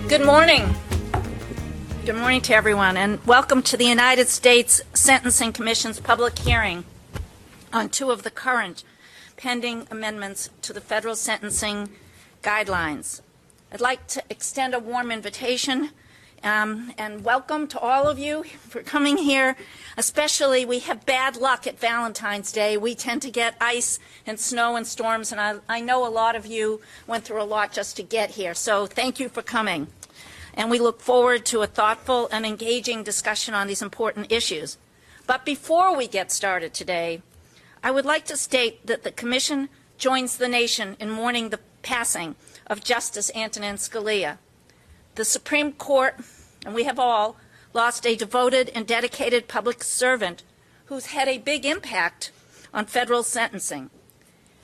Good morning. Good morning to everyone, and welcome to the United States Sentencing Commission's public hearing on two of the current pending amendments to the federal sentencing guidelines. I'd like to extend a warm invitation and welcome to all of you for coming here. Especially, we have bad luck at Valentine's Day. We tend to get ice and snow and storms, and I know a lot of you went through a lot just to get here. So thank you for coming. And we look forward to a thoughtful and engaging discussion on these important issues. But before we get started today, I would like to state that the Commission joins the nation in mourning the passing of Justice Antonin Scalia. The Supreme Court, and we have all, lost a devoted and dedicated public servant who's had a big impact on federal sentencing.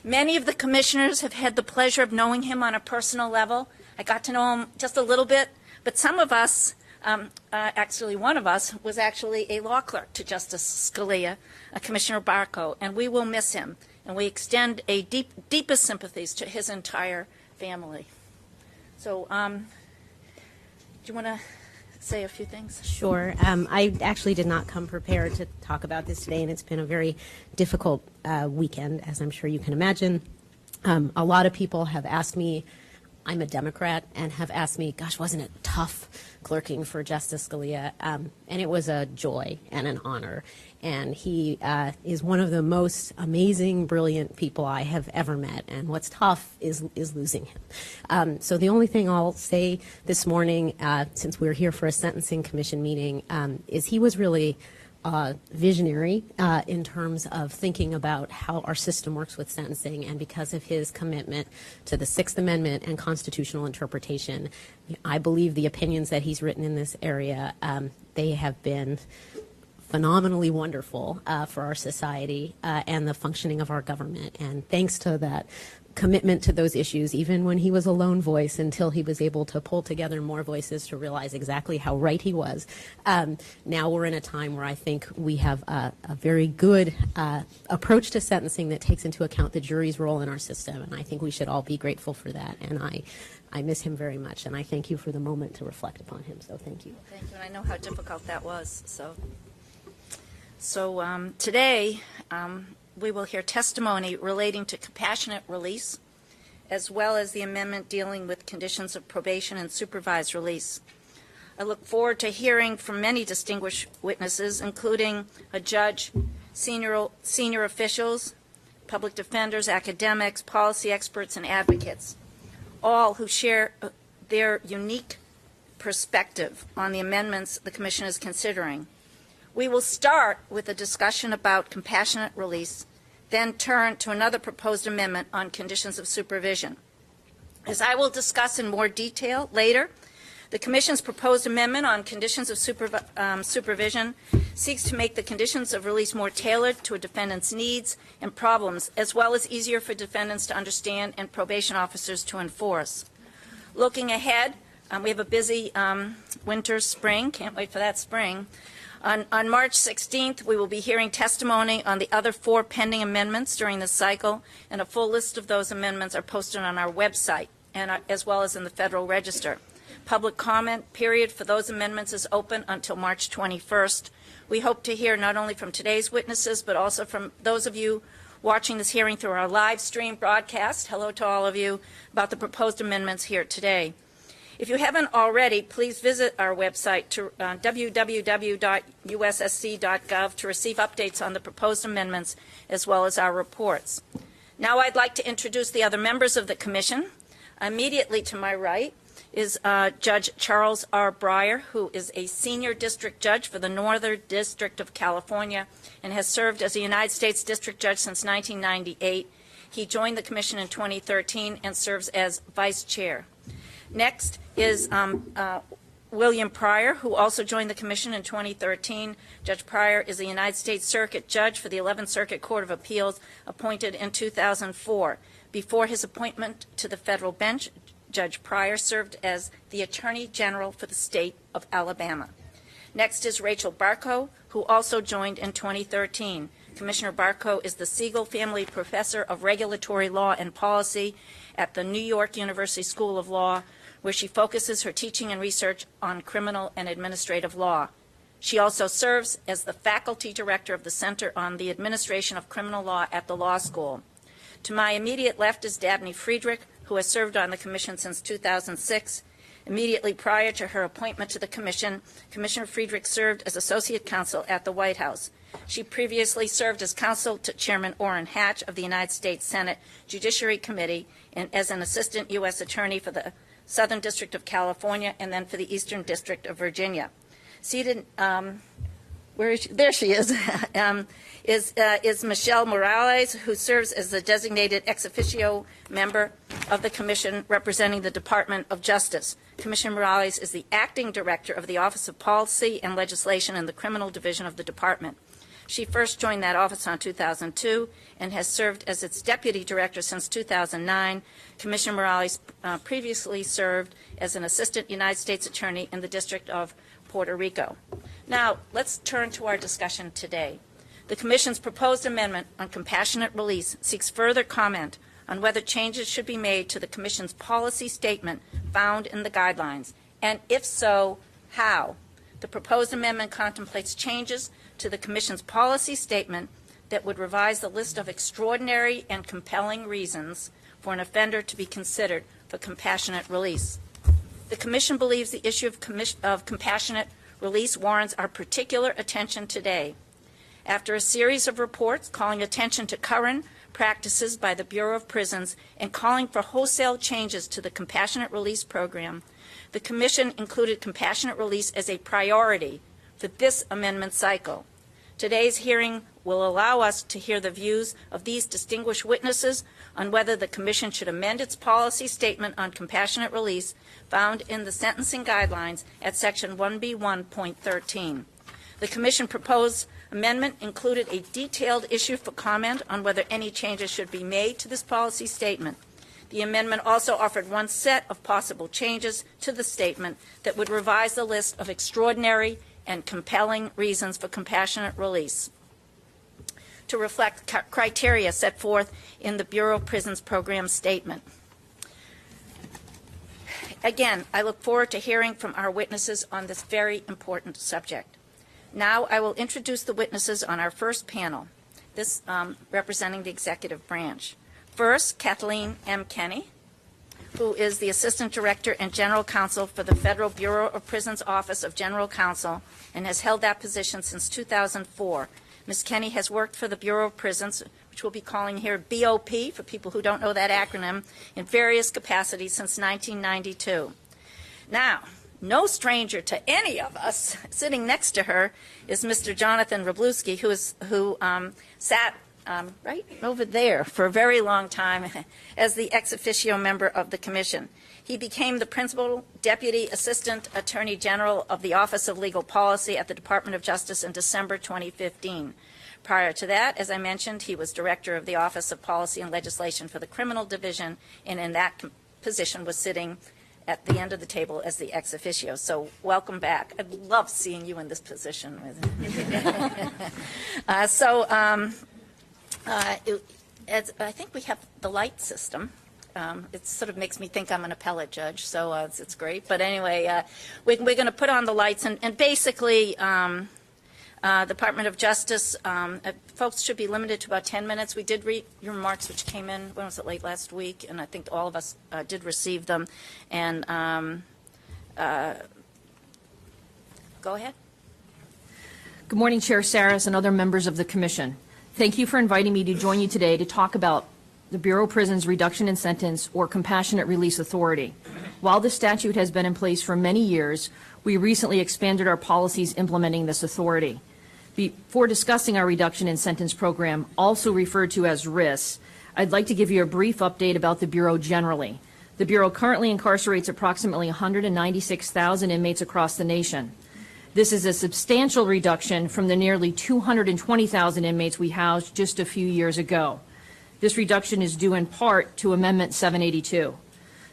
Many of the commissioners have had the pleasure of knowing him on a personal level. I got to know him just a little bit, but some of us, actually one of us, was actually a law clerk to Justice Scalia, Commissioner Barco, and we will miss him. And we extend a deepest sympathies to his entire family. So, do you want to say a few things? Sure. I actually did not come prepared to talk about this today, and it's been a very difficult weekend, as I'm sure you can imagine. A lot of people have asked me, I'm a Democrat, and have asked me, gosh, wasn't it tough clerking for Justice Scalia? And it was a joy and an honor. And he is one of the most amazing, brilliant people I have ever met. And what's tough is losing him. So the only thing I'll say this morning, since we're here for a Sentencing Commission meeting, is he was really visionary in terms of thinking about how our system works with sentencing, and because of his commitment to the Sixth Amendment and constitutional interpretation, I believe the opinions that he's written in this area, they have been phenomenally wonderful for our society and the functioning of our government. And thanks to that commitment to those issues, even when he was a lone voice, until he was able to pull together more voices to realize exactly how right he was. Now we're in a time where I think we have a very good approach to sentencing that takes into account the jury's role in our system, and I think we should all be grateful for that. And I miss him very much, and I thank you for the moment to reflect upon him, so thank you. Thank you, and I know how difficult that was. So today, we will hear testimony relating to compassionate release, as well as the amendment dealing with conditions of probation and supervised release. I look forward to hearing from many distinguished witnesses, including a judge, senior officials, public defenders, academics, policy experts, and advocates, all who share their unique perspective on the amendments the Commission is considering. We will start with a discussion about compassionate release, then turn to another proposed amendment on conditions of supervision. As I will discuss in more detail later, the Commission's proposed amendment on conditions of supervision seeks to make the conditions of release more tailored to a defendant's needs and problems, as well as easier for defendants to understand and probation officers to enforce. Looking ahead, we have a busy winter, spring. Can't wait for that spring. On March 16th, we will be hearing testimony on the other 4 pending amendments during this cycle, and a full list of those amendments are posted on our website, and as well as in the Federal Register. Public comment period for those amendments is open until March 21st. We hope to hear not only from today's witnesses, but also from those of you watching this hearing through our live stream broadcast. Hello to all of you, about the proposed amendments here today. If you haven't already, please visit our website to www.ussc.gov to receive updates on the proposed amendments as well as our reports. Now I'd like to introduce the other members of the Commission. Immediately to my right is Judge Charles R. Breyer, who is a senior district judge for the Northern District of California and has served as a United States District Judge since 1998. He joined the Commission in 2013 and serves as Vice Chair. Next is William Pryor, who also joined the Commission in 2013. Judge Pryor is a United States Circuit Judge for the 11th Circuit Court of Appeals, appointed in 2004. Before his appointment to the federal bench, Judge Pryor served as the Attorney General for the state of Alabama. Next is Rachel Barco, who also joined in 2013. Commissioner Barco is the Siegel Family Professor of Regulatory Law and Policy at the New York University School of Law. where she focuses her teaching and research on criminal and administrative law. She also serves as the faculty director of the Center on the Administration of Criminal Law at the law school. To my immediate left is Dabney Friedrich, who has served on the commission since 2006. Immediately prior to her appointment to the commission, Commissioner Friedrich served as associate counsel at the White House. She previously served as counsel to Chairman Orrin Hatch of the United States Senate Judiciary Committee and as an assistant U.S. attorney for the Southern District of California and then for the Eastern District of Virginia. Seated, where is she? There she is, is Michelle Morales, who serves as the designated ex officio member of the commission representing the Department of Justice. Commissioner Morales is the acting director of the Office of Policy and Legislation in the Criminal Division of the department. She first joined that office in 2002 and has served as its deputy director since 2009. Commissioner Morales previously served as an assistant United States attorney in the District of Puerto Rico. Now, let's turn to our discussion today. The Commission's proposed amendment on compassionate release seeks further comment on whether changes should be made to the Commission's policy statement found in the guidelines, and if so, how. The proposed amendment contemplates changes to the Commission's policy statement that would revise the list of extraordinary and compelling reasons for an offender to be considered for compassionate release. The Commission believes the issue of compassionate release warrants our particular attention today. After a series of reports calling attention to current practices by the Bureau of Prisons and calling for wholesale changes to the compassionate release program, the Commission included compassionate release as a priority for this amendment cycle. Today's hearing will allow us to hear the views of these distinguished witnesses on whether the Commission should amend its policy statement on compassionate release found in the sentencing guidelines at Section 1B1.13. The Commission proposed amendment included a detailed issue for comment on whether any changes should be made to this policy statement. The amendment also offered one set of possible changes to the statement that would revise the list of extraordinary and compelling reasons for compassionate release to reflect criteria set forth in the Bureau of Prisons program statement. Again, I look forward to hearing from our witnesses on this very important subject. Now I will introduce the witnesses on our first panel, this representing the executive branch. First, Kathleen M. Kenny, who is the Assistant Director and General Counsel for the Federal Bureau of Prisons Office of General Counsel and has held that position since 2004. Ms. Kenny has worked for the Bureau of Prisons, which we'll be calling here BOP for people who don't know that acronym, in various capacities since 1992. Now, no stranger to any of us, sitting next to her is Mr. Jonathan Wroblewski, who sat right over there for a very long time as the ex officio member of the Commission. He became the Principal Deputy Assistant Attorney General of the Office of Legal Policy at the Department of Justice in December 2015. Prior to that, as I mentioned, he was Director of the Office of Policy and Legislation for the Criminal Division, and in that position was sitting at the end of the table as the ex officio. So welcome back. I love seeing you in this position. I think we have the light system. It sort of makes me think I'm an appellate judge, so it's great. But anyway, we're going to put on the lights, and basically, Department of Justice, folks should be limited to about 10 minutes. We did read your remarks, which came in, when was it, late last week, and I think all of us did receive them. And go ahead. Good morning, Chair Saris and other members of the Commission. Thank you for inviting me to join you today to talk about the Bureau of Prisons Reduction in Sentence or Compassionate Release Authority. While this statute has been in place for many years, we recently expanded our policies implementing this authority. Before discussing our reduction in sentence program, also referred to as RIS, I'd like to give you a brief update about the Bureau generally. The Bureau currently incarcerates approximately 196,000 inmates across the nation. This is a substantial reduction from the nearly 220,000 inmates we housed just a few years ago. This reduction is due in part to Amendment 782.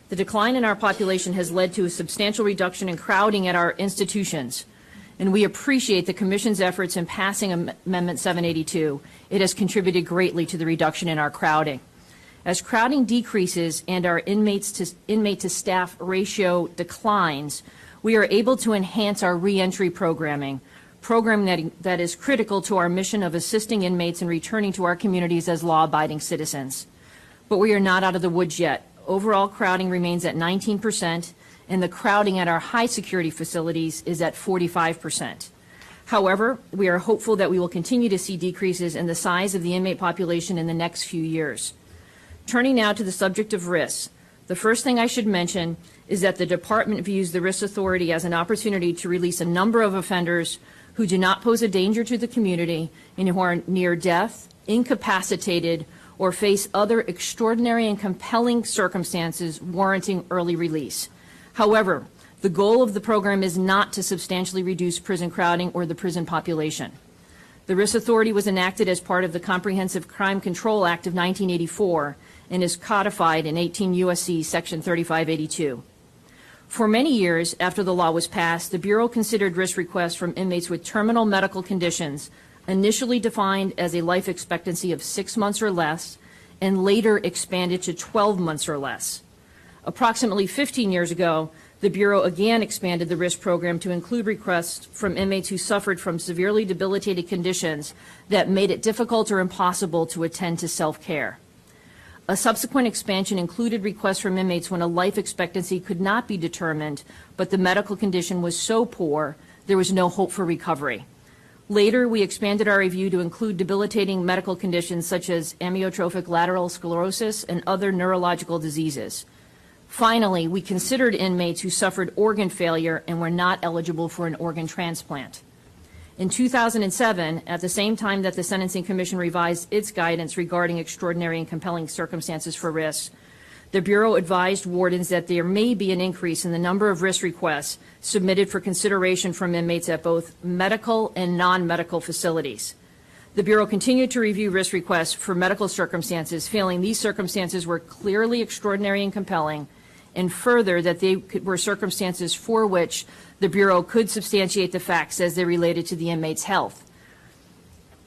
The decline in our population has led to a substantial reduction in crowding at our institutions, and we appreciate the Commission's efforts in passing Amendment 782. It has contributed greatly to the reduction in our crowding. As crowding decreases and our inmate to staff ratio declines, we are able to enhance our reentry programming that is critical to our mission of assisting inmates in returning to our communities as law-abiding citizens. But we are not out of the woods yet. Overall crowding remains at 19%, and the crowding at our high-security facilities is at 45%. However, we are hopeful that we will continue to see decreases in the size of the inmate population in the next few years. Turning now to the subject of risks, the first thing I should mention is that the Department views the Risk Authority as an opportunity to release a number of offenders who do not pose a danger to the community and who are near death, incapacitated, or face other extraordinary and compelling circumstances warranting early release. However, the goal of the program is not to substantially reduce prison crowding or the prison population. The Risk Authority was enacted as part of the Comprehensive Crime Control Act of 1984 and is codified in 18 U.S.C. Section 3582. For many years after the law was passed, the Bureau considered risk requests from inmates with terminal medical conditions, initially defined as a life expectancy of 6 months or less, and later expanded to 12 months or less. Approximately 15 years ago, the Bureau again expanded the risk program to include requests from inmates who suffered from severely debilitated conditions that made it difficult or impossible to attend to self-care. A subsequent expansion included requests from inmates when a life expectancy could not be determined, but the medical condition was so poor there was no hope for recovery. Later, we expanded our review to include debilitating medical conditions such as amyotrophic lateral sclerosis and other neurological diseases. Finally, we considered inmates who suffered organ failure and were not eligible for an organ transplant. In 2007, at the same time that the Sentencing Commission revised its guidance regarding extraordinary and compelling circumstances for risks, the Bureau advised wardens that there may be an increase in the number of risk requests submitted for consideration from inmates at both medical and non-medical facilities. The Bureau continued to review risk requests for medical circumstances, feeling these circumstances were clearly extraordinary and compelling, and further that they were circumstances for which the Bureau could substantiate the facts as they related to the inmate's health.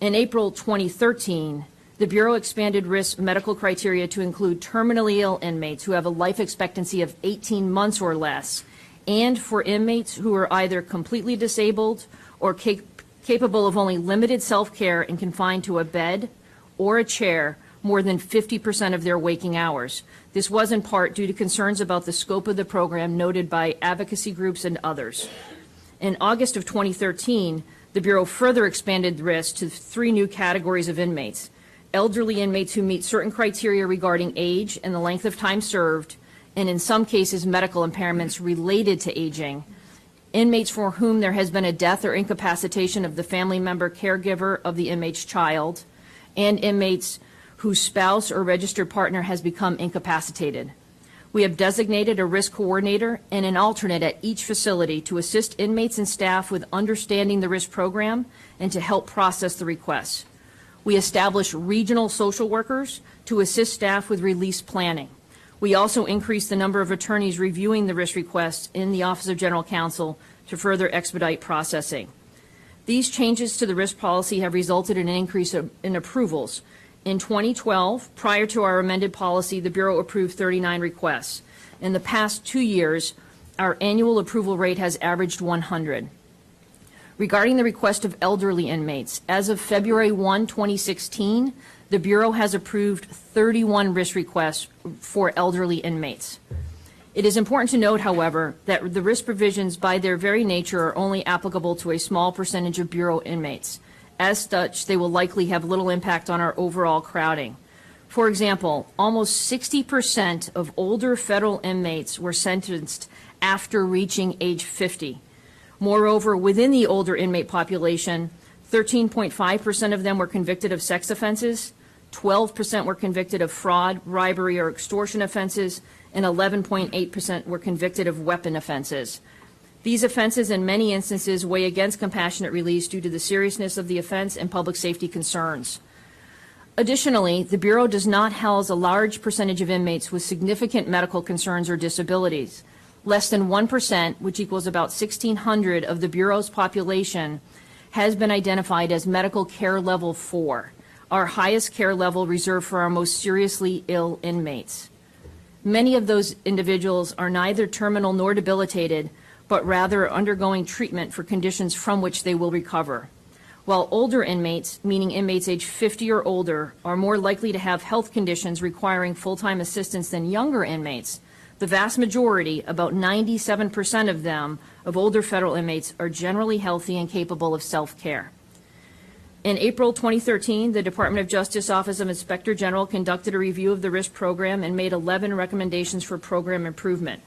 In April 2013, the Bureau expanded risk medical criteria to include terminally ill inmates who have a life expectancy of 18 months or less, and for inmates who are either completely disabled or capable of only limited self-care and confined to a bed or a chair more than 50% of their waking hours. This was in part due to concerns about the scope of the program noted by advocacy groups and others. In August of 2013, the Bureau further expanded the risk to 3 new categories of inmates: elderly inmates who meet certain criteria regarding age and the length of time served, and in some cases medical impairments related to aging, inmates for whom there has been a death or incapacitation of the family member caregiver of the inmate's child, and inmates whose spouse or registered partner has become incapacitated. We have designated a risk coordinator and an alternate at each facility to assist inmates and staff with understanding the risk program and to help process the requests. We established regional social workers to assist staff with release planning. We also increased the number of attorneys reviewing the risk requests in the Office of General Counsel to further expedite processing. These changes to the risk policy have resulted in an increase in approvals. In 2012, prior to our amended policy, the Bureau approved 39 requests. In the past 2 years, our annual approval rate has averaged 100. Regarding the request of elderly inmates, as of February 1, 2016, the Bureau has approved 31 risk requests for elderly inmates. It is important to note, however, that the risk provisions by their very nature are only applicable to a small percentage of Bureau inmates. As such, they will likely have little impact on our overall crowding. For example, almost 60% of older federal inmates were sentenced after reaching age 50. Moreover, within the older inmate population, 13.5% of them were convicted of sex offenses, 12% were convicted of fraud, robbery, or extortion offenses, and 11.8% were convicted of weapon offenses. These offenses in many instances weigh against compassionate release due to the seriousness of the offense and public safety concerns. Additionally, the Bureau does not house a large percentage of inmates with significant medical concerns or disabilities. Less than 1%, which equals about 1,600 of the Bureau's population, has been identified as medical care level 4. our highest care level reserved for our most seriously ill inmates. Many of those individuals are neither terminal nor debilitated, but rather undergoing treatment for conditions from which they will recover. While older inmates, meaning inmates age 50 or older, are more likely to have health conditions requiring full-time assistance than younger inmates, the vast majority, about 97% of them, of older federal inmates are generally healthy and capable of self-care. In April 2013, the Department of Justice Office of Inspector General conducted a review of the RISC program and made 11 recommendations for program improvement.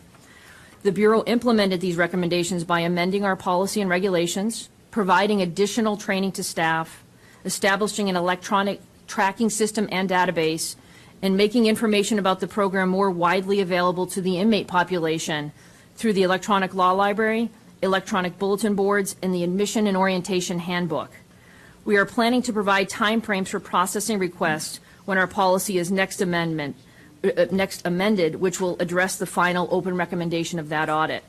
The Bureau implemented these recommendations by amending our policy and regulations, providing additional training to staff, establishing an electronic tracking system and database, and making information about the program more widely available to the inmate population through the Electronic Law Library, electronic bulletin boards, and the Admission and Orientation Handbook. We are planning to provide timeframes for processing requests when our policy is next amended, which will address the final open recommendation of that audit.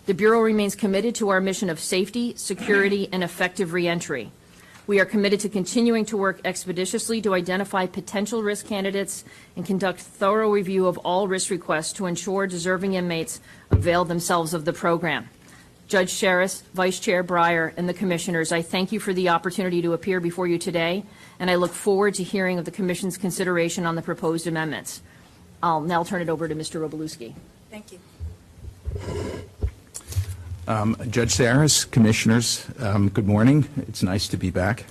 The Bureau remains committed to our mission of safety, security, and effective reentry. We are committed to continuing to work expeditiously to identify potential risk candidates and conduct thorough review of all risk requests to ensure deserving inmates avail themselves of the program. Judge Sherris, Vice Chair Breyer, and the Commissioners, I thank you for the opportunity to appear before you today, and I look forward to hearing of the Commission's consideration on the proposed amendments. I'll now turn it over to Mr. Robolewski. Thank you. Judge Sarris, Commissioners, good morning. It's nice to be back.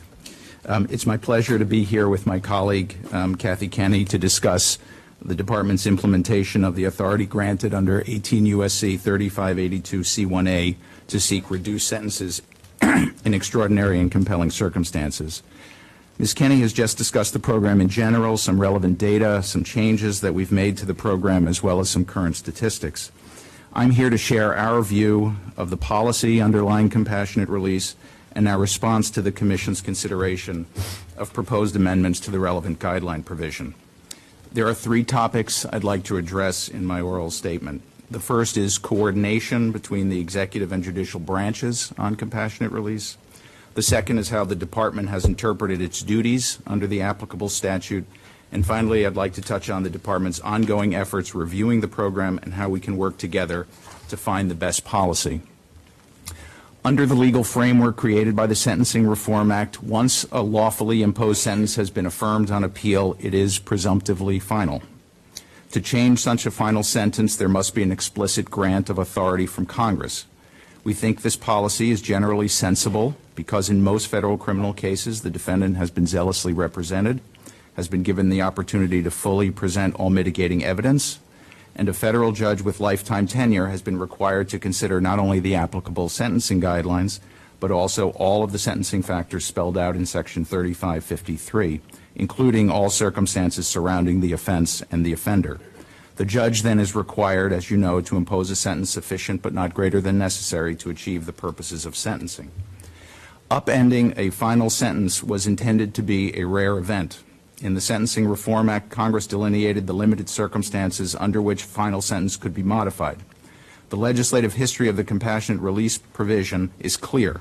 It's my pleasure to be here with my colleague, Kathy Kenny, to discuss the Department's implementation of the authority granted under 18 U.S.C. 3582 C1A to seek reduced sentences in extraordinary and compelling circumstances. Ms. Kenny has just discussed the program in general, some relevant data, some changes that we've made to the program, as well as some current statistics. I'm here to share our view of the policy underlying compassionate release and our response to the Commission's consideration of proposed amendments to the relevant guideline provision. There are three topics I'd like to address in my oral statement. The first is coordination between the executive and judicial branches on compassionate release. The second is how the Department has interpreted its duties under the applicable statute. And finally, I'd like to touch on the Department's ongoing efforts reviewing the program and how we can work together to find the best policy. Under the legal framework created by the Sentencing Reform Act, once a lawfully imposed sentence has been affirmed on appeal, it is presumptively final. To change such a final sentence, there must be an explicit grant of authority from Congress. We think this policy is generally sensible because in most federal criminal cases, the defendant has been zealously represented, has been given the opportunity to fully present all mitigating evidence, and a federal judge with lifetime tenure has been required to consider not only the applicable sentencing guidelines, but also all of the sentencing factors spelled out in Section 3553, including all circumstances surrounding the offense and the offender. The judge then is required, as you know, to impose a sentence sufficient but not greater than necessary to achieve the purposes of sentencing. Upending a final sentence was intended to be a rare event. In the Sentencing Reform Act, Congress delineated the limited circumstances under which a final sentence could be modified. The legislative history of the compassionate release provision is clear.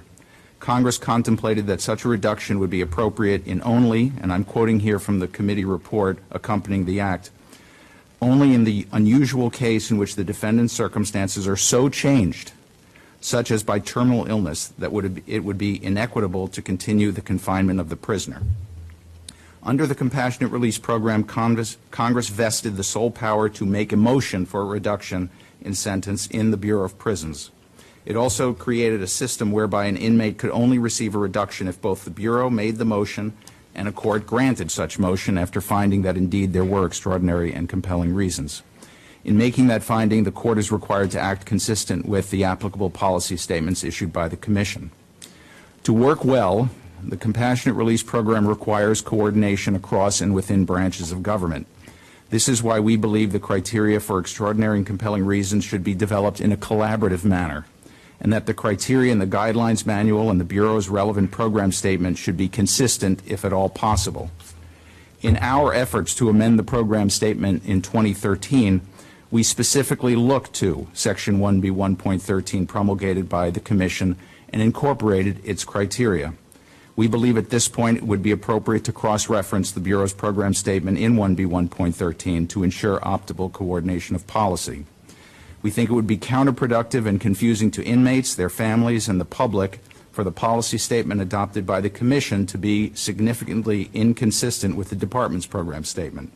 Congress contemplated that such a reduction would be appropriate in only, and I'm quoting here from the committee report accompanying the act, only in the unusual case in which the defendant's circumstances are so changed, such as by terminal illness, that it would be inequitable to continue the confinement of the prisoner. Under the Compassionate Release Program, Congress vested the sole power to make a motion for a reduction in sentence in the Bureau of Prisons. It also created a system whereby an inmate could only receive a reduction if both the Bureau made the motion and a court granted such motion after finding that indeed there were extraordinary and compelling reasons. In making that finding, the court is required to act consistent with the applicable policy statements issued by the Commission. To work well, the Compassionate Release Program requires coordination across and within branches of government. This is why we believe the criteria for extraordinary and compelling reasons should be developed in a collaborative manner, and that the criteria in the Guidelines Manual and the Bureau's relevant program statement should be consistent if at all possible. In our efforts to amend the program statement in 2013, we specifically looked to Section 1B 1.13 promulgated by the Commission and incorporated its criteria. We believe at this point it would be appropriate to cross-reference the Bureau's program statement in 1B1.13 to ensure optimal coordination of policy. We think it would be counterproductive and confusing to inmates, their families, and the public for the policy statement adopted by the Commission to be significantly inconsistent with the Department's program statement.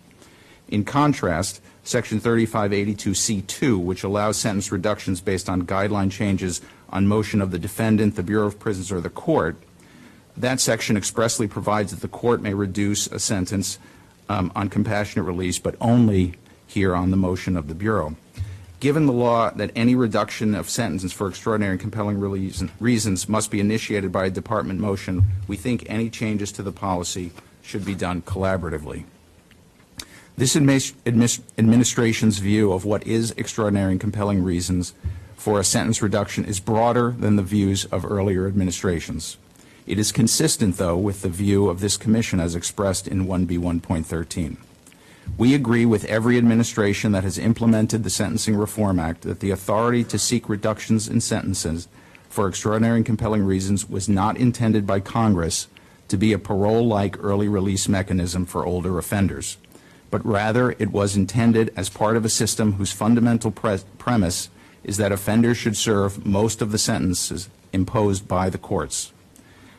In contrast, Section 3582C2, which allows sentence reductions based on guideline changes on motion of the defendant, the Bureau of Prisons, or the court, that section expressly provides that the court may reduce a sentence on compassionate release, but only here on the motion of the Bureau. Given the law that any reduction of sentences for extraordinary and compelling reasons must be initiated by a department motion, we think any changes to the policy should be done collaboratively. This administration's view of what is extraordinary and compelling reasons for a sentence reduction is broader than the views of earlier administrations. It is consistent, though, with the view of this Commission as expressed in 1B1.13. We agree with every administration that has implemented the Sentencing Reform Act that the authority to seek reductions in sentences for extraordinary and compelling reasons was not intended by Congress to be a parole-like early release mechanism for older offenders, but rather it was intended as part of a system whose fundamental premise is that offenders should serve most of the sentences imposed by the courts.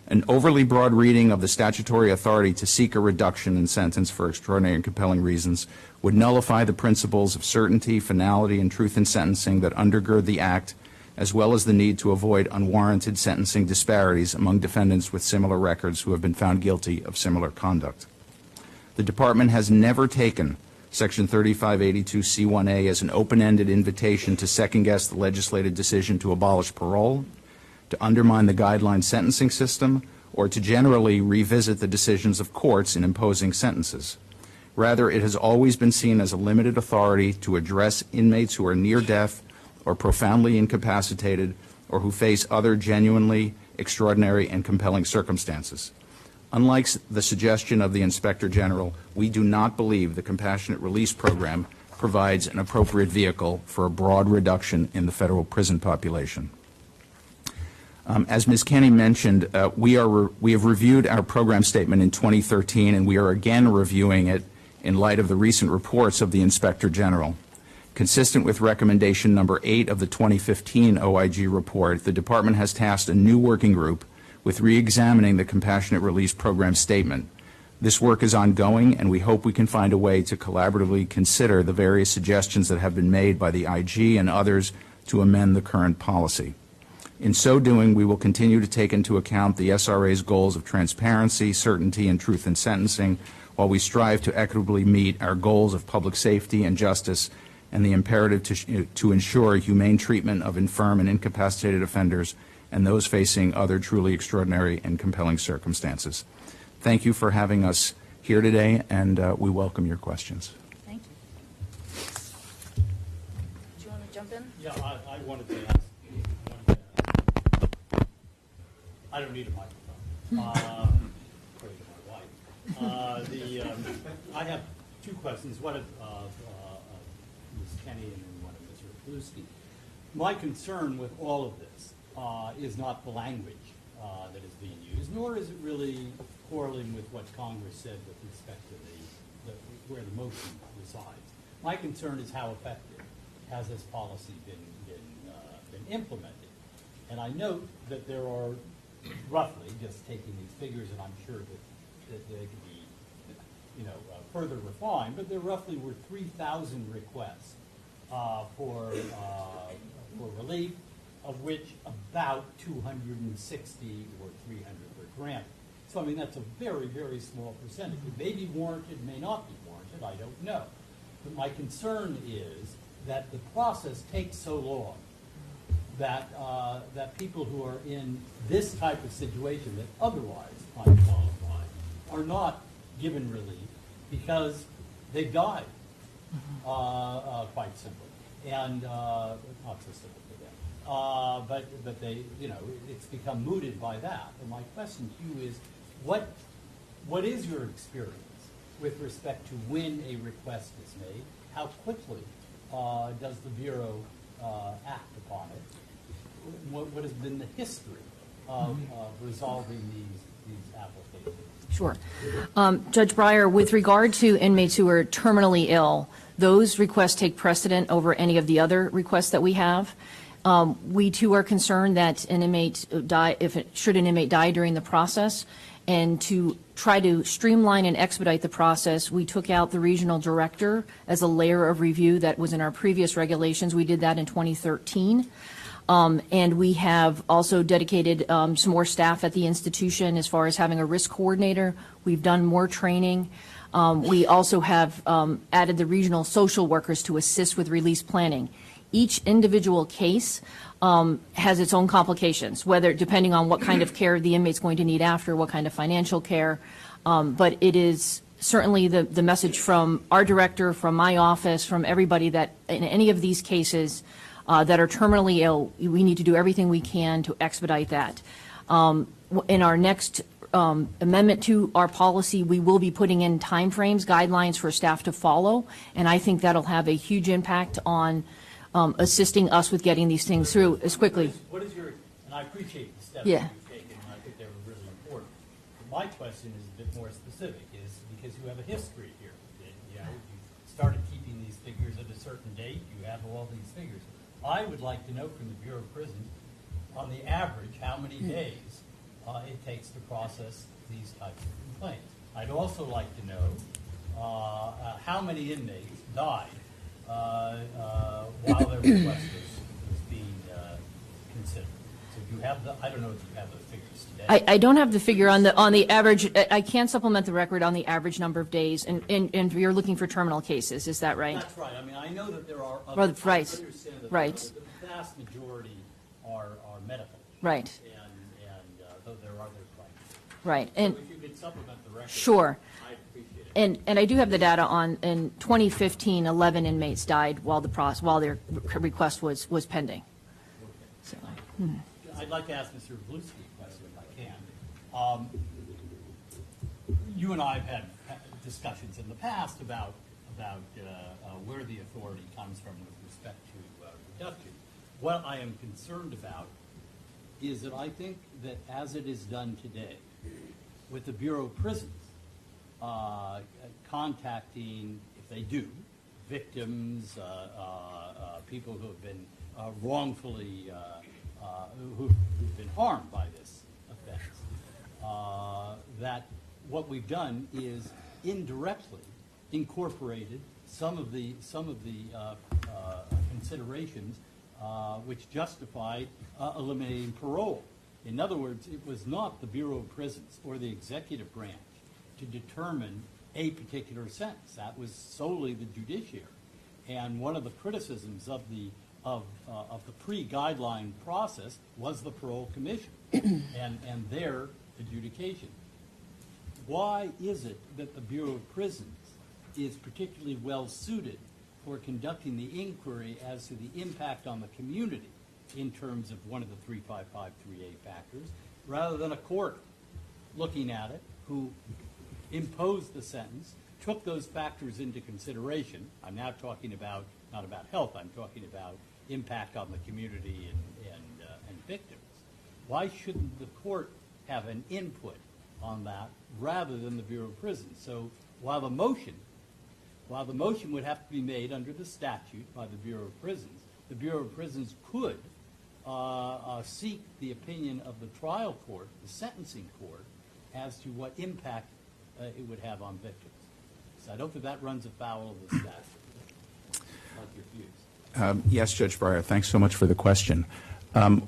An overly broad reading of the statutory authority to seek a reduction in sentence for extraordinary and compelling reasons would nullify the principles of certainty, finality, and truth in sentencing that undergird the Act, as well as the need to avoid unwarranted sentencing disparities among defendants with similar records who have been found guilty of similar conduct. The Department has never taken Section 3582C1A as an open-ended invitation to second-guess the legislative decision to abolish parole, to undermine the guideline sentencing system, or to generally revisit the decisions of courts in imposing sentences. Rather, it has always been seen as a limited authority to address inmates who are near death or profoundly incapacitated or who face other genuinely extraordinary and compelling circumstances. Unlike the suggestion of the Inspector General, we do not believe the Compassionate Release Program provides an appropriate vehicle for a broad reduction in the federal prison population. As Ms. Kenny mentioned, we have reviewed our program statement in 2013, and we are again reviewing it in light of the recent reports of the Inspector General. Consistent with recommendation number 8 of the 2015 OIG report, the Department has tasked a new working group with re-examining the Compassionate Release Program statement. This work is ongoing, and we hope we can find a way to collaboratively consider the various suggestions that have been made by the IG and others to amend the current policy. In so doing, we will continue to take into account the SRA's goals of transparency, certainty, and truth in sentencing, while we strive to equitably meet our goals of public safety and justice and the imperative to ensure humane treatment of infirm and incapacitated offenders and those facing other truly extraordinary and compelling circumstances. Thank you for having us here today, and we welcome your questions. Thank you. Do you want to jump in? Yeah, I wanted to ask. I don't need a microphone. According to my wife. I have two questions. One of Ms. Kenny and then one of Mr. Pawlowski. My concern with all of this is not the language that is being used, nor is it really quarreling with what Congress said with respect to where the motion resides. My concern is how effective has this policy been implemented. And I note that there are roughly, just taking these figures, and I'm sure that they could be, further refined, but there roughly were 3,000 requests for relief, of which about 260 or 300 were granted. So, I mean, that's a very, very small percentage. It may be warranted, may not be warranted, I don't know. But my concern is that the process takes so long that people who are in this type of situation that otherwise unqualified are not given relief because they've died, quite simply, and not so simple for them. But they, it's become mooted by that. And my question to you is, what is your experience with respect to when a request is made? How quickly does the Bureau act upon it? What has been the history of resolving these applications? Sure. Judge Breyer, with regard to inmates who are terminally ill, those requests take precedent over any of the other requests that we have. We too are concerned that an inmate should an inmate die during the process, and to try to streamline and expedite the process, we took out the regional director as a layer of review that was in our previous regulations. We did that in 2013. And we have also dedicated some more staff at the institution as far as having a risk coordinator. We've done more training. We also have added the regional social workers to assist with release planning. Each individual case has its own complications, whether depending on what kind of care the inmate's going to need after, what kind of financial care. But it is certainly the message from our director, from my office, from everybody that in any of these cases that are terminally ill, we need to do everything we can to expedite that. In our next amendment to our policy, we will be putting in timeframes, guidelines for staff to follow, and I think that'll have a huge impact on assisting us with getting these things through as quickly. What is your, and I appreciate the steps Yeah. that you've taken, and I think they were really important. But my question is a bit more specific, is because you have a history here. You know, you started keeping these figures at a certain date, you have all these figures. I would like to know from the Bureau of Prisons, on the average, how many days it takes to process these types of complaints. I'd also like to know how many inmates died while their request was being considered. So if you have the, I don't know if you have those figures today. I don't have the figure on the average. I can't supplement the record on the average number of days, and you're looking for terminal cases, is that right? That's right. I mean, I know that there are other. Right, I understand that right. The vast majority are medical. Right. And though there are other claims. Right. So And if you could supplement the record. sure. I'd appreciate it. And I do have the data on, in 2015, 11 inmates died while their request was pending. So, I'd like to ask Mr. Bluski a question if I can. You and I have had discussions in the past about where the authority comes from with respect to reduction. What I am concerned about is that I think that as it is done today, with the Bureau of Prisons contacting, if they do, victims, people who have been wrongfully, who've been harmed by this offense, that what we've done is indirectly incorporated some of the considerations which justified eliminating parole. In other words, it was not the Bureau of Prisons or the executive branch to determine a particular sentence. That was solely the judiciary. And one of the criticisms of the pre-guideline process was the parole commission and their adjudication. Why is it that the Bureau of Prisons is particularly well suited for conducting the inquiry as to the impact on the community in terms of one of the 355-3A factors, rather than a court looking at it who imposed the sentence, took those factors into consideration? I'm now talking about, not about health, I'm talking about impact on the community and victims. Why shouldn't the court have an input on that rather than the Bureau of Prisons? So while the motion would have to be made under the statute by the Bureau of Prisons, the Bureau of Prisons could seek the opinion of the trial court, the sentencing court, as to what impact it would have on victims. So I don't think that runs afoul of the statute. Like your views. Yes, Judge Breyer, thanks so much for the question.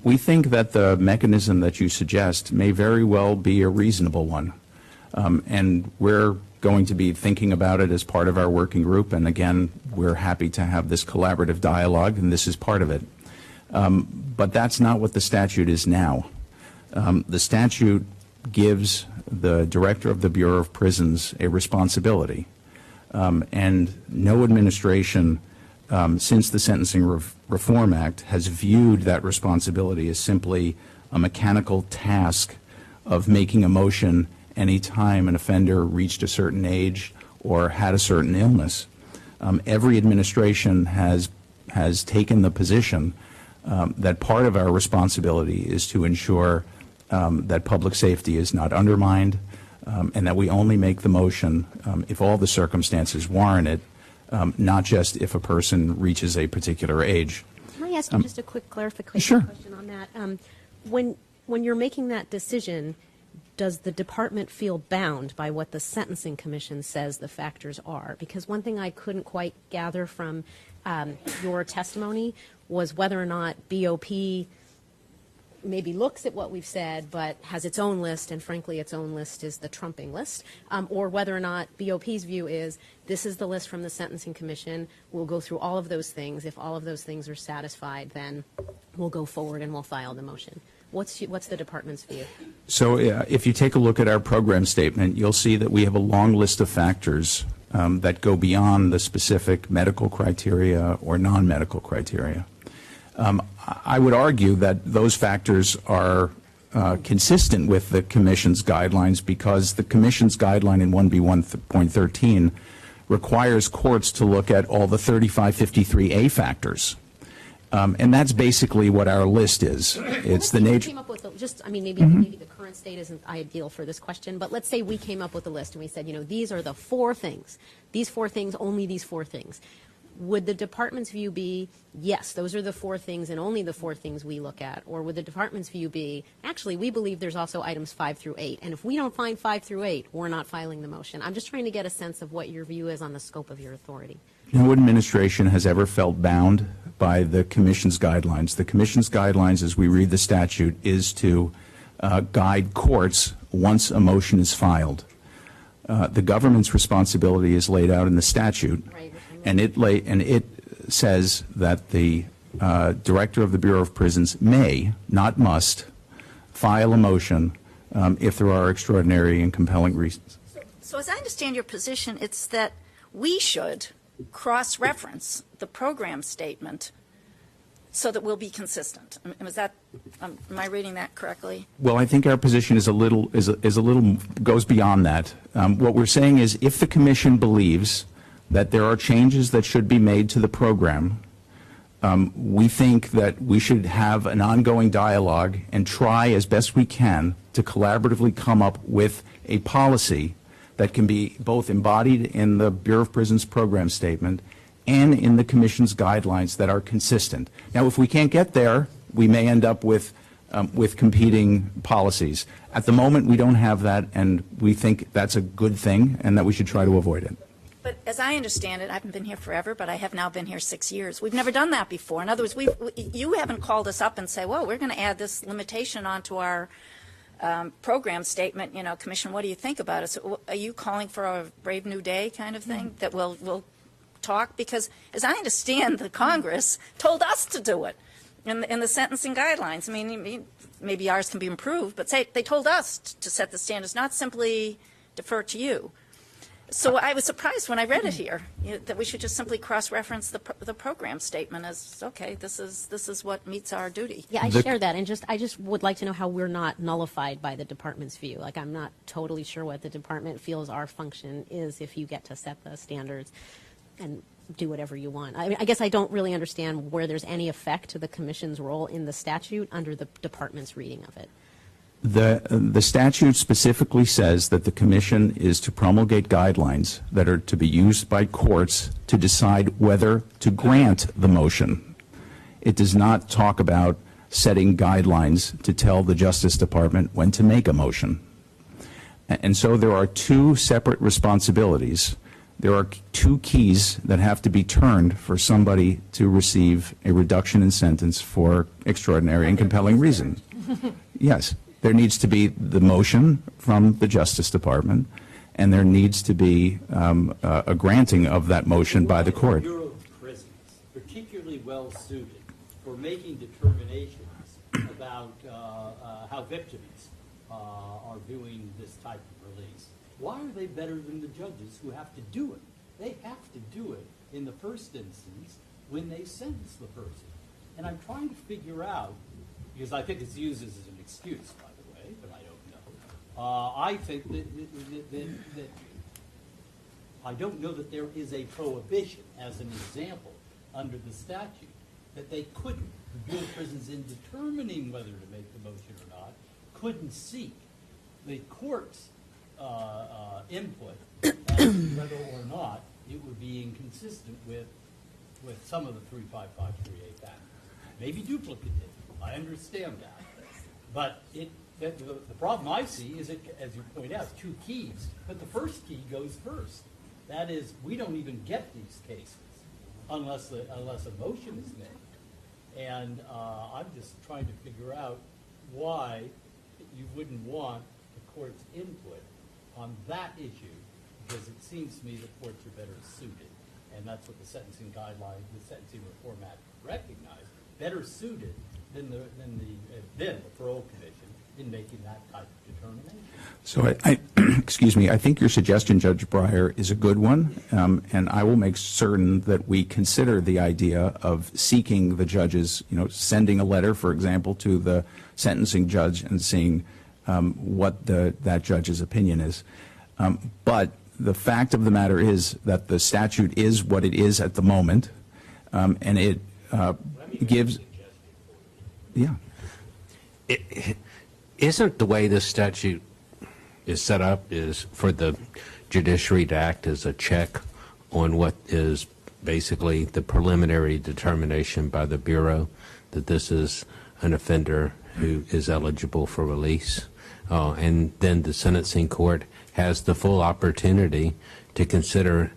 We think that the mechanism that you suggest may very well be a reasonable one. And we're going to be thinking about it as part of our working group. And again, we're happy to have this collaborative dialogue, and this is part of it. But that's not what the statute is now. The statute gives the director of the Bureau of Prisons a responsibility. And no administration since the Sentencing Reform Act has viewed that responsibility as simply a mechanical task of making a motion any time an offender reached a certain age or had a certain illness. Every administration has taken the position that part of our responsibility is to ensure that public safety is not undermined, and that we only make the motion if all the circumstances warrant it, not just if a person reaches a particular age. Can I ask you just a quick clarification Sure. question on that? When you're making that decision, does the department feel bound by what the Sentencing Commission says the factors are? Because one thing I couldn't quite gather from your testimony was whether or not BOP maybe looks at what we've said but has its own list, and frankly its own list is the trumping list, or whether or not BOP's view is this is the list from the Sentencing Commission, we'll go through all of those things. If all of those things are satisfied, then we'll go forward and we'll file the motion. What's the department's view? So if you take a look at our program statement, you'll see that we have a long list of factors that go beyond the specific medical criteria or non-medical criteria. I would argue that those factors are consistent with the Commission's guidelines, because the Commission's guideline in 1B1.13 requires courts to look at all the 3553A factors. And that's basically what our list is. It's the nature. Came up with maybe the current state isn't ideal for this question, but let's say we came up with a list and we said, these are the 4 things. These 4 things, only these 4 things. Would the department's view be, yes, those are the 4 things and only the 4 things we look at? Or would the department's view be, actually, we believe there's also items 5 through 8, and if we don't find 5 through 8, we're not filing the motion? I'm just trying to get a sense of what your view is on the scope of your authority. No administration has ever felt bound by the Commission's guidelines. The Commission's guidelines, as we read the statute, is to guide courts once a motion is filed. The government's responsibility is laid out in the statute, Right. and it says that the director of the Bureau of Prisons may, not must, file a motion if there are extraordinary and compelling reasons. So as I understand your position, it's that we should cross-reference the program statement so that we'll be consistent. Am I reading that correctly? Well, I think our position is a little goes beyond that. What we're saying is, if the Commission believes that there are changes that should be made to the program, we think that we should have an ongoing dialogue and try as best we can to collaboratively come up with a policy that can be both embodied in the Bureau of Prisons program statement and in the Commission's guidelines that are consistent. Now, if we can't get there, we may end up with competing policies. At the moment, we don't have that, and we think that's a good thing and that we should try to avoid it. But as I understand it, I haven't been here forever, but I have now been here 6 years. We've never done that before. In other words, you haven't called us up and say, well, we're going to add this limitation onto our program statement, Commission, what do you think about it? So are you calling for a brave new day kind of thing that we'll talk? Because as I understand, the Congress told us to do it in the sentencing guidelines. I mean, maybe ours can be improved, but they told us to set the standards, not simply defer to you. So I was surprised when I read it here, that we should just simply cross-reference the program statement as, okay, this is what meets our duty. Yeah, I share that, and I just would like to know how we're not nullified by the department's view. Like, I'm not totally sure what the department feels our function is if you get to set the standards and do whatever you want. I mean, I guess I don't really understand where there's any effect to the Commission's role in the statute under the department's reading of it. The statute specifically says that the Commission is to promulgate guidelines that are to be used by courts to decide whether to grant the motion. It does not talk about setting guidelines to tell the Justice Department when to make a motion. And so there are 2 separate responsibilities. There are 2 keys that have to be turned for somebody to receive a reduction in sentence for extraordinary and compelling reason. Yes. There needs to be the motion from the Justice Department, and there needs to be a granting of that motion by the court. The Bureau of Prisons, particularly well suited for making determinations about how victims are viewing this type of release. Why are they better than the judges who have to do it? They have to do it in the first instance when they sentence the person. And I'm trying to figure out, because I think it's used as an excuse, by the way, but I don't know. I think that I don't know that there is a prohibition, as an example, under the statute, that they couldn't, the Bureau of Prisons, in determining whether to make the motion or not, couldn't seek the court's input as to whether or not it would be inconsistent with some of the 35538 factors. Maybe duplicative, I understand that. But the problem I see is, as you point out, two keys, but the first key goes first. That is, we don't even get these cases unless a motion is made. And I'm just trying to figure out why you wouldn't want the court's input on that issue, because it seems to me the courts are better suited, and that's what the sentencing guidelines, the Sentencing Reform Act recognized, better suited than the parole commission in making that type of determination. So excuse me, I think your suggestion, Judge Breyer, is a good one, and I will make certain that we consider the idea of seeking the judge's, sending a letter, for example, to the sentencing judge and seeing what that judge's opinion is. But the fact of the matter is that the statute is what it is at the moment, and it gives, yeah. Isn't the way this statute is set up is for the judiciary to act as a check on what is basically the preliminary determination by the Bureau that this is an offender who is eligible for release? And then the sentencing court has the full opportunity to consider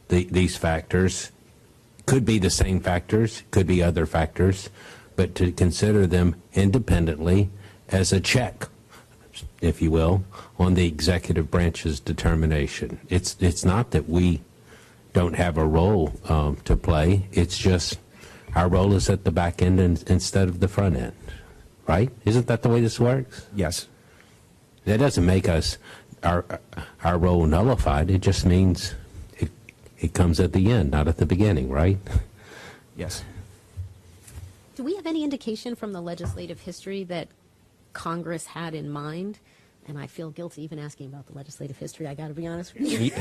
these factors. Could be the same factors, could be other factors, but to consider them independently as a check, if you will, on the executive branch's determination. It's not that we don't have a role to play. It's just our role is at the back end instead of the front end, right? Isn't that the way this works? Yes. That doesn't make us our role nullified. It just means it comes at the end, not at the beginning, right? Yes. Do we have any indication from the legislative history that Congress had in mind? And I feel guilty even asking about the legislative history, I got to be honest with you.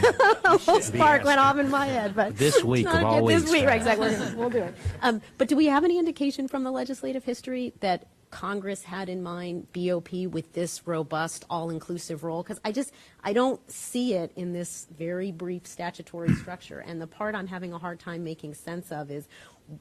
A little spark went off in my head. But this week of all weeks. This week, right, exactly. We'll do it. But do we have any indication from the legislative history that Congress had in mind BOP with this robust, all-inclusive role? Because I don't see it in this very brief statutory structure. And the part I'm having a hard time making sense of is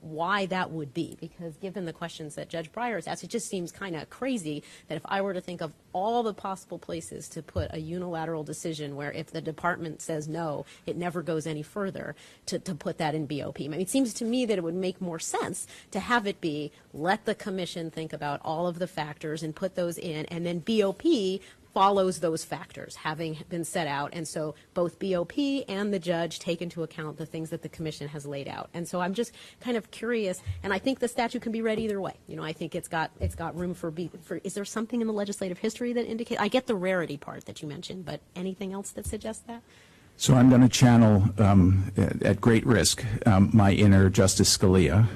why that would be, because given the questions that Judge Breyer has asked, it just seems kind of crazy that if I were to think of all the possible places to put a unilateral decision where if the department says no, it never goes any further, to put that in BOP. I mean, it seems to me that it would make more sense to have it be, let the commission think about all of the factors and put those in, and then BOP follows those factors having been set out, and so both BOP and the judge take into account the things that the commission has laid out. And so I'm just kind of curious, and I think the statute can be read either way. I think it's got room for is there something in the legislative history that indicates? I get the rarity part that you mentioned, but anything else that suggests that? So I'm going to channel, at great risk, my inner Justice Scalia,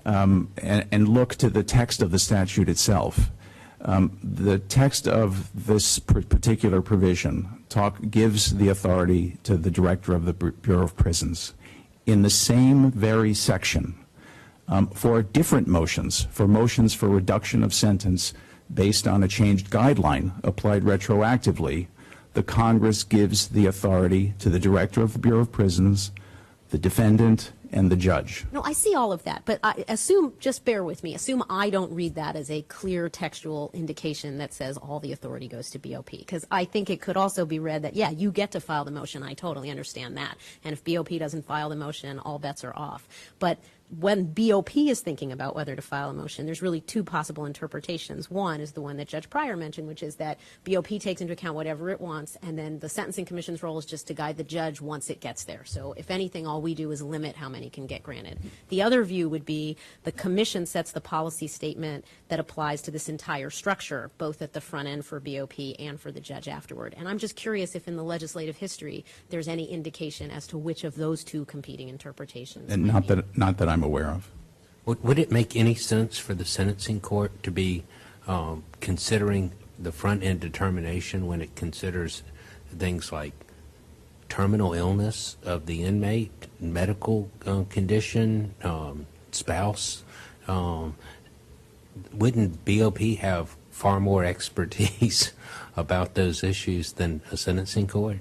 and look to the text of the statute itself. The text of this particular provision gives the authority to the director of the Bureau of Prisons in the same very section for different motions, for motions for reduction of sentence based on a changed guideline applied retroactively. The Congress gives the authority to the director of the Bureau of Prisons, the defendant, and the judge. No, I see all of that, but just bear with me, assume I don't read that as a clear textual indication that says all the authority goes to BOP, because I think it could also be read that, yeah, you get to file the motion, I totally understand that, and if BOP doesn't file the motion, all bets are off. But when BOP is thinking about whether to file a motion, there's really two possible interpretations. One is the one that Judge Pryor mentioned, which is that BOP takes into account whatever it wants, and then the Sentencing Commission's role is just to guide the judge once it gets there. So if anything, all we do is limit how many can get granted. The other view would be the Commission sets the policy statement that applies to this entire structure, both at the front end for BOP and for the judge afterward. And I'm just curious if in the legislative history there's any indication as to which of those two competing interpretations. And not that I'm aware of. Would it make any sense for the sentencing court to be considering the front-end determination when it considers things like terminal illness of the inmate, medical condition, spouse? Wouldn't BOP have far more expertise about those issues than a sentencing court?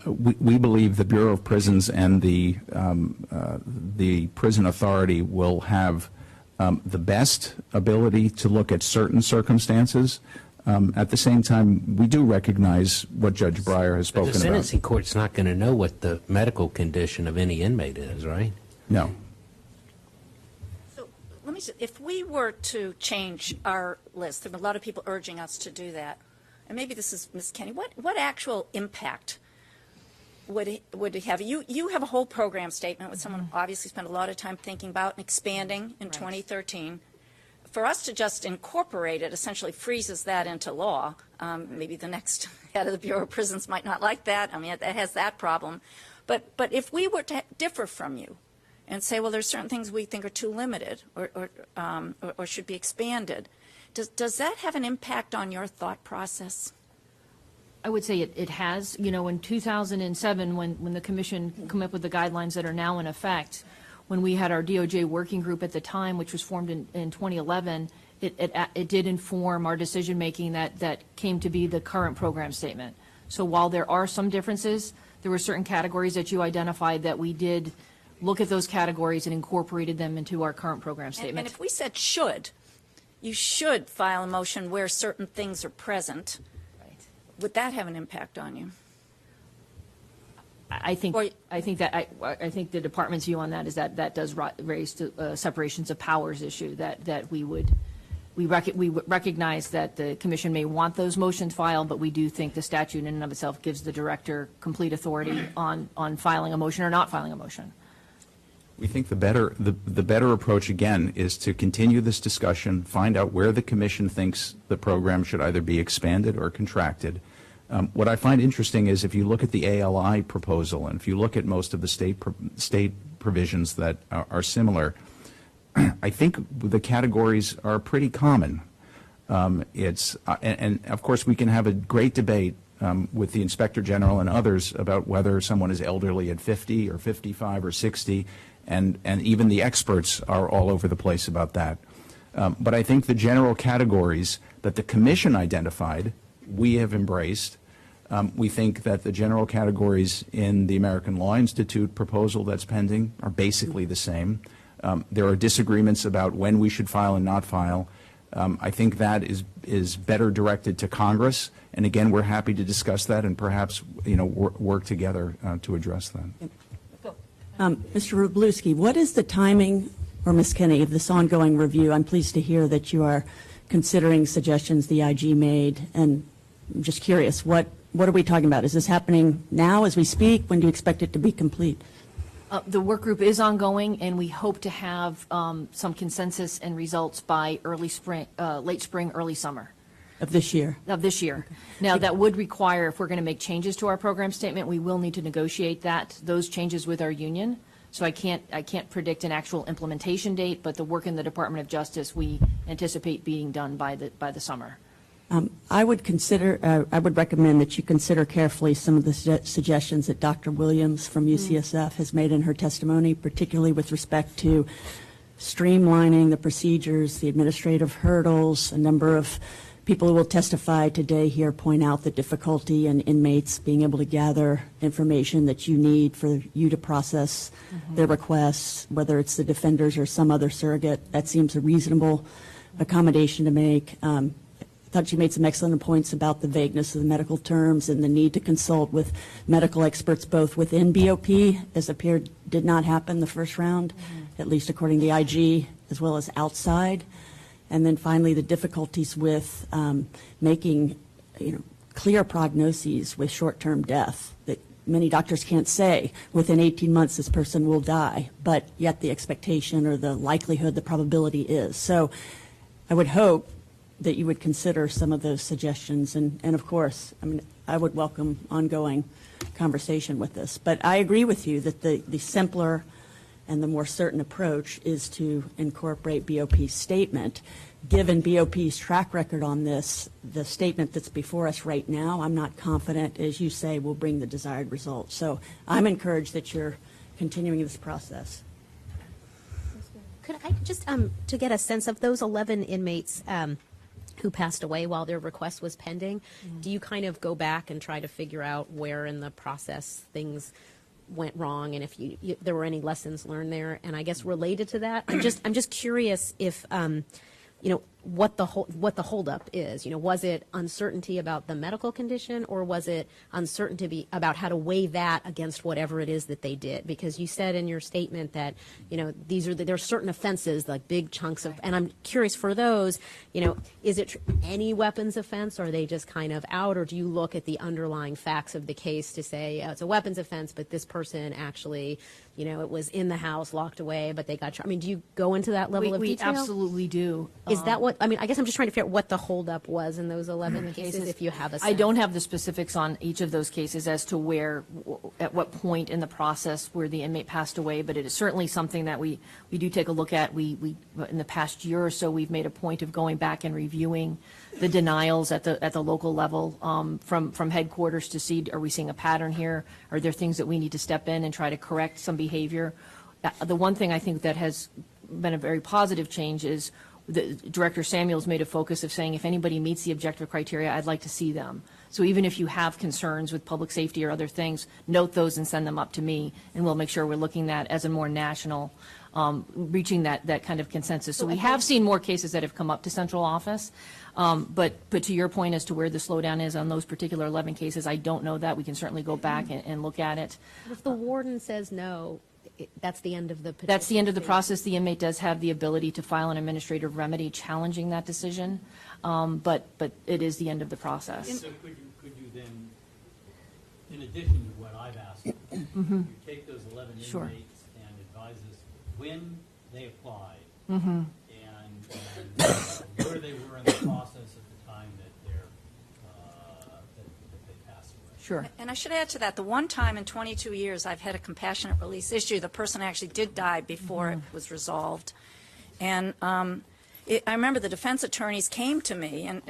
We believe the Bureau of Prisons and the Prison Authority will have the best ability to look at certain circumstances. At the same time, we do recognize what Judge Breyer has spoken The about. sentencing court's not going to know what the medical condition of any inmate is, right? No. So let me see, if we were to change our list, there are a lot of people urging us to do that, and maybe this is Ms. Kenny, what actual impact would it have? You have a whole program statement with someone obviously spent a lot of time thinking about and expanding in 2013. For us to just incorporate it essentially freezes that into law. Maybe the next head of the Bureau of Prisons might not like that. I mean, it has that problem. But if we were to differ from you and say, well, there's certain things we think are too limited or should be expanded, does that have an impact on your thought process? I would say it has. You know, in 2007, when the commission came up with the guidelines that are now in effect, when we had our DOJ working group at the time, which was formed in 2011, it did inform our decision-making that came to be the current program statement. So while there are some differences, there were certain categories that you identified that we did look at those categories and incorporated them into our current program statement. And if we said should, you should file a motion where certain things are present, would that have an impact on you? I think the department's view on that is that does raise the separations of powers issue that we recognize that the commission may want those motions filed, but we do think the statute in and of itself gives the director complete authority on filing a motion or not filing a motion. We think the better approach, again, is to continue this discussion, find out where the commission thinks the program should either be expanded or contracted. What I find interesting is if you look at the ALI proposal and if you look at most of the state provisions that are similar, I think the categories are pretty common. And of course we can have a great debate with the Inspector General and others about whether someone is elderly at 50 or 55 or 60, and even the experts are all over the place about that. But I think the general categories that the Commission identified, we have embraced. We think that the general categories in the American Law Institute proposal that's pending are basically the same. There are disagreements about when we should file and not file. I think that is better directed to Congress, and again, we're happy to discuss that and perhaps work together to address that. Mr. Wroblewski, what is the timing, or Ms. Kenny, of this ongoing review? I'm pleased to hear that you are considering suggestions the IG made, and I'm just curious, what are we talking about? Is this happening now as we speak? When do you expect it to be complete? The work group is ongoing, and we hope to have some consensus and results by late spring, early summer. Of this year? Of this year. Okay. Now, that would require, if we're going to make changes to our program statement, we will need to negotiate those changes with our union. So I can't predict an actual implementation date, but the work in the Department of Justice we anticipate being done by the summer. I would recommend that you consider carefully some of the suggestions that Dr. Williams from UCSF has made in her testimony, particularly with respect to streamlining the procedures, the administrative hurdles. A number of people who will testify today here point out the difficulty in inmates being able to gather information that you need for you to process their requests, whether it's the defenders or some other surrogate. That seems a reasonable accommodation to make. I thought you made some excellent points about the vagueness of the medical terms and the need to consult with medical experts both within BOP, as appeared did not happen the first round, at least according to the IG, as well as outside. And then finally, the difficulties with making clear prognoses with short-term death, that many doctors can't say within 18 months this person will die, but yet the expectation or the likelihood, the probability is. So I would hope that you would consider some of those suggestions. And of course, I would welcome ongoing conversation with this. But I agree with you that the simpler and the more certain approach is to incorporate BOP's statement. Given BOP's track record on this, the statement that's before us right now, I'm not confident, as you say, will bring the desired result. So I'm encouraged that you're continuing this process. Could I just, to get a sense of those 11 inmates, who passed away while their request was pending. Do you kind of go back and try to figure out where in the process things went wrong, and if there were any lessons learned there? And I guess related to that, I'm just curious if what the holdup is. Was it uncertainty about the medical condition, or was it uncertainty about how to weigh that against whatever it is that they did? Because you said in your statement that there are certain offenses, like big chunks of, and I'm curious for those. Is it any weapons offense? Or are they just kind of out, or do you look at the underlying facts of the case to say it's a weapons offense, but this person actually, it was in the house locked away, but they got. Do you go into that level of detail? We absolutely do. Is that what? I guess I'm just trying to figure out what the holdup was in those 11 cases, if you have a sense. I don't have the specifics on each of those cases as to at what point in the process where the inmate passed away, but it is certainly something that we do take a look at. We in the past year or so, we've made a point of going back and reviewing the denials at the local level from headquarters to see, are we seeing a pattern here? Are there things that we need to step in and try to correct some behavior? The one thing I think that has been a very positive change is Director Samuels made a focus of saying, if anybody meets the objective criteria, I'd like to see them. So even if you have concerns with public safety or other things, note those and send them up to me, and we'll make sure we're looking at as a more national, reaching that kind of consensus. So we have seen more cases that have come up to central office, but to your point as to where the slowdown is on those particular 11 cases, I don't know that. We can certainly go back and look at it. If the warden says no, that's the end of the petition. That's the end of the process. The inmate does have the ability to file an administrative remedy challenging that decision, but it is the end of the process. So could you then, in addition to what I've asked, you take those 11 Sure. inmates and advise us when they applied Mm-hmm. and where they were in the process at the time that they passed away? Sure. And I should add to that, the one time in 22 years I've had a compassionate release issue, the person actually did die before it was resolved. And I remember the defense attorneys came to me, and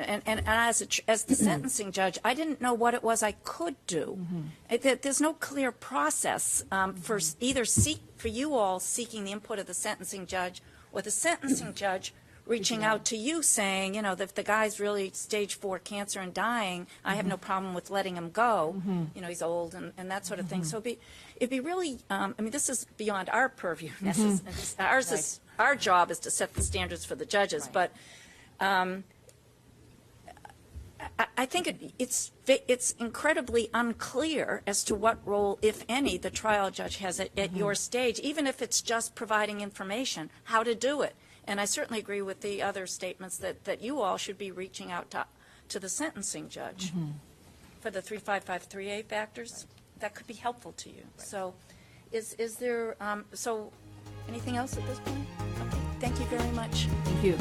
as the sentencing judge, I didn't know what it was I could do. There's no clear process for either for you all seeking the input of the sentencing judge, or the sentencing judge reaching out to you saying, if the guy's really stage 4 cancer and dying, I have no problem with letting him go. He's old and that sort of thing. So it'd be really, this is beyond our purview. Our job is to set the standards for the judges, but I think it's incredibly unclear as to what role, if any, the trial judge has at your stage, even if it's just providing information, how to do it. And I certainly agree with the other statements that you all should be reaching out to the sentencing judge for the 3553A factors. That could be helpful to you. Right. So is there, anything else at this point? Okay, thank you very much. Thank you.